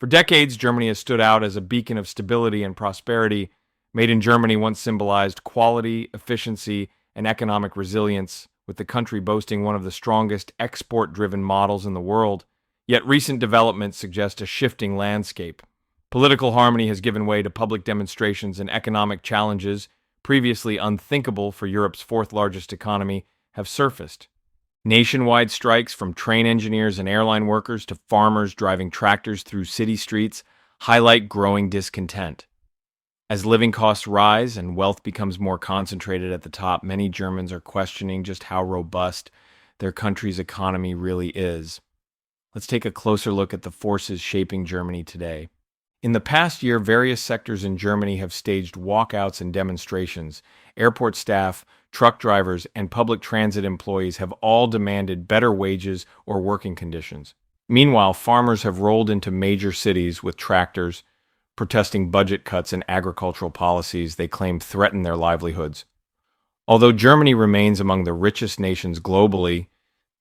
For decades, Germany has stood out as a beacon of stability and prosperity. Made in Germany once symbolized quality, efficiency, and economic resilience, with the country boasting one of the strongest export-driven models in the world. Yet recent developments suggest a shifting landscape. Political harmony has given way to public demonstrations, and economic challenges, previously unthinkable for Europe's fourth-largest economy, have surfaced. Nationwide strikes, from train engineers and airline workers to farmers driving tractors through city streets, highlight growing discontent. As living costs rise and wealth becomes more concentrated at the top, many Germans are questioning just how robust their country's economy really is. Let's take a closer look at the forces shaping Germany today. In the past year, various sectors in Germany have staged walkouts and demonstrations. Airport staff, truck drivers, and public transit employees have all demanded better wages or working conditions. Meanwhile, farmers have rolled into major cities with tractors, protesting budget cuts and agricultural policies they claim threaten their livelihoods. Although Germany remains among the richest nations globally,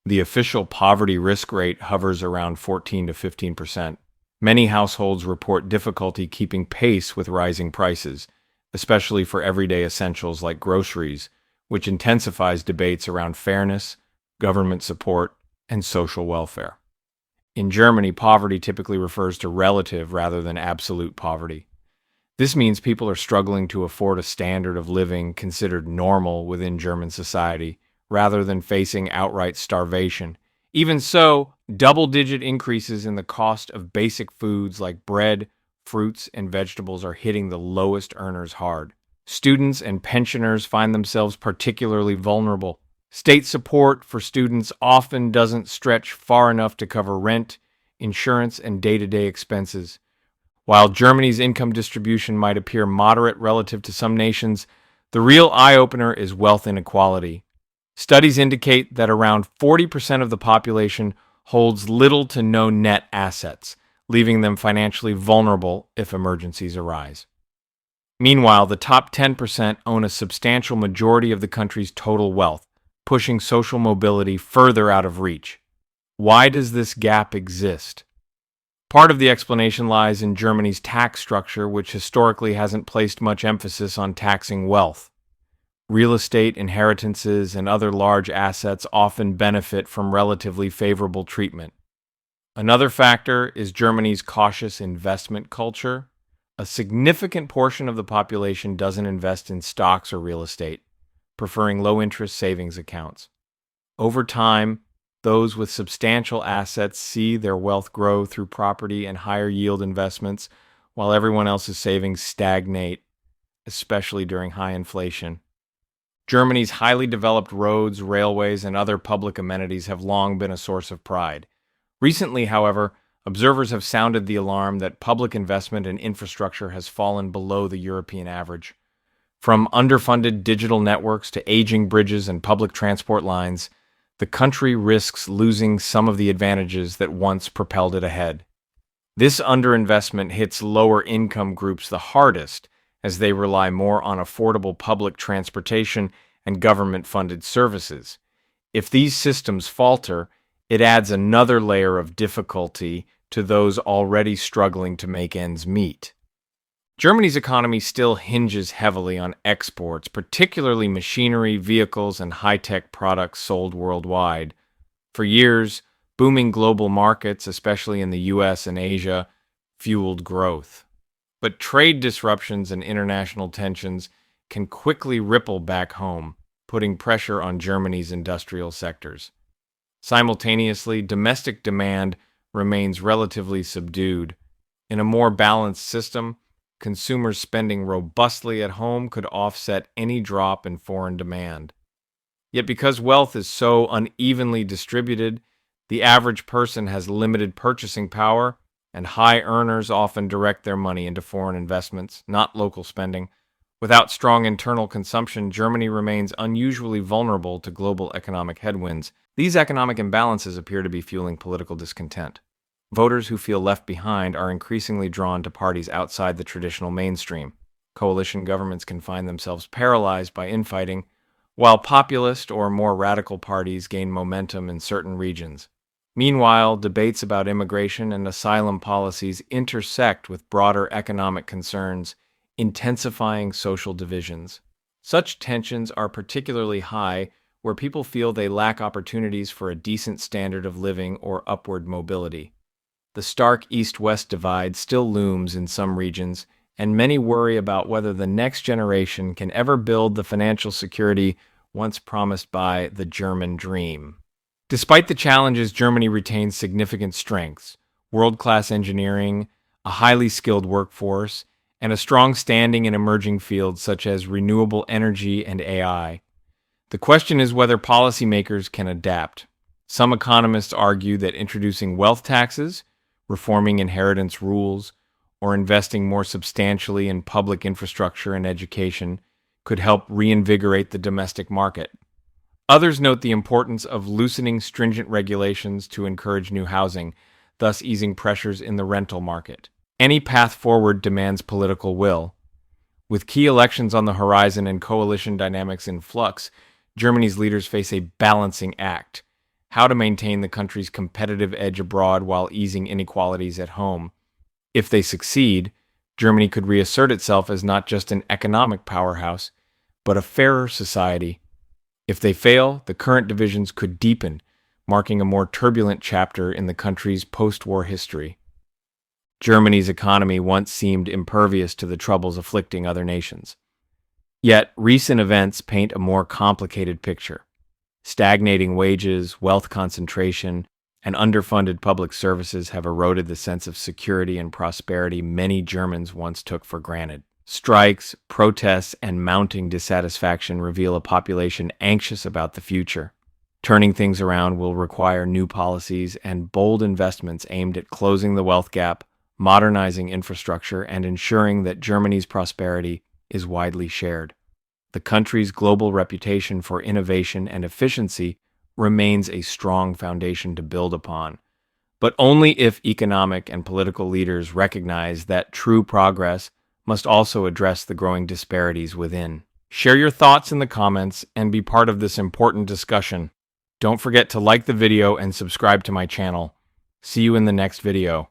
the official poverty risk rate hovers around 14 to 15%. Many households report difficulty keeping pace with rising prices, especially for everyday essentials like groceries, which intensifies debates around fairness, government support, and social welfare. In Germany, poverty typically refers to relative rather than absolute poverty. This means people are struggling to afford a standard of living considered normal within German society, rather than facing outright starvation. Even so, double-digit increases in the cost of basic foods like bread, fruits, and vegetables are hitting the lowest earners hard. Students and pensioners find themselves particularly vulnerable. State support for students often doesn't stretch far enough to cover rent, insurance, and day-to-day expenses. While Germany's income distribution might appear moderate relative to some nations, the real eye-opener is wealth inequality. Studies indicate that around 40% of the population holds little to no net assets, leaving them financially vulnerable if emergencies arise. Meanwhile, the top 10% own a substantial majority of the country's total wealth, pushing social mobility further out of reach. Why does this gap exist? Part of the explanation lies in Germany's tax structure, which historically hasn't placed much emphasis on taxing wealth. Real estate, inheritances, and other large assets often benefit from relatively favorable treatment. Another factor is Germany's cautious investment culture. A significant portion of the population doesn't invest in stocks or real estate, preferring low-interest savings accounts. Over time, those with substantial assets see their wealth grow through property and higher-yield investments, while everyone else's savings stagnate, especially during high inflation. Germany's highly developed roads, railways, and other public amenities have long been a source of pride. Recently, however, observers have sounded the alarm that public investment in infrastructure has fallen below the European average. From underfunded digital networks to aging bridges and public transport lines, the country risks losing some of the advantages that once propelled it ahead. This underinvestment hits lower-income groups the hardest, as they rely more on affordable public transportation and government-funded services. If these systems falter, it adds another layer of difficulty to those already struggling to make ends meet. Germany's economy still hinges heavily on exports, particularly machinery, vehicles, and high-tech products sold worldwide. For years, booming global markets, especially in the US and Asia, fueled growth. But trade disruptions and international tensions can quickly ripple back home, putting pressure on Germany's industrial sectors. Simultaneously, domestic demand remains relatively subdued. In a more balanced system, consumers spending robustly at home could offset any drop in foreign demand. Yet because wealth is so unevenly distributed, the average person has limited purchasing power, and high earners often direct their money into foreign investments, not local spending. Without strong internal consumption, Germany remains unusually vulnerable to global economic headwinds. These economic imbalances appear to be fueling political discontent. Voters who feel left behind are increasingly drawn to parties outside the traditional mainstream. Coalition governments can find themselves paralyzed by infighting, while populist or more radical parties gain momentum in certain regions. Meanwhile, debates about immigration and asylum policies intersect with broader economic concerns, intensifying social divisions. Such tensions are particularly high where people feel they lack opportunities for a decent standard of living or upward mobility. The stark east-west divide still looms in some regions, and many worry about whether the next generation can ever build the financial security once promised by the German dream. Despite the challenges, Germany retains significant strengths: world-class engineering, a highly skilled workforce, and a strong standing in emerging fields such as renewable energy and AI. The question is whether policymakers can adapt. Some economists argue that introducing wealth taxes, reforming inheritance rules, or investing more substantially in public infrastructure and education could help reinvigorate the domestic market. Others note the importance of loosening stringent regulations to encourage new housing, thus easing pressures in the rental market. Any path forward demands political will. With key elections on the horizon and coalition dynamics in flux, Germany's leaders face a balancing act: how to maintain the country's competitive edge abroad while easing inequalities at home. If they succeed, Germany could reassert itself as not just an economic powerhouse, but a fairer society. If they fail, the current divisions could deepen, marking a more turbulent chapter in the country's post-war history. Germany's economy once seemed impervious to the troubles afflicting other nations. Yet, recent events paint a more complicated picture. Stagnating wages, wealth concentration, and underfunded public services have eroded the sense of security and prosperity many Germans once took for granted. Strikes, protests, and mounting dissatisfaction reveal a population anxious about the future. Turning things around will require new policies and bold investments aimed at closing the wealth gap, modernizing infrastructure, and ensuring that Germany's prosperity is widely shared. The country's global reputation for innovation and efficiency remains a strong foundation to build upon, but only if economic and political leaders recognize that true progress must also address the growing disparities within. Share your thoughts in the comments and be part of this important discussion. Don't forget to like the video and subscribe to my channel. See you in the next video.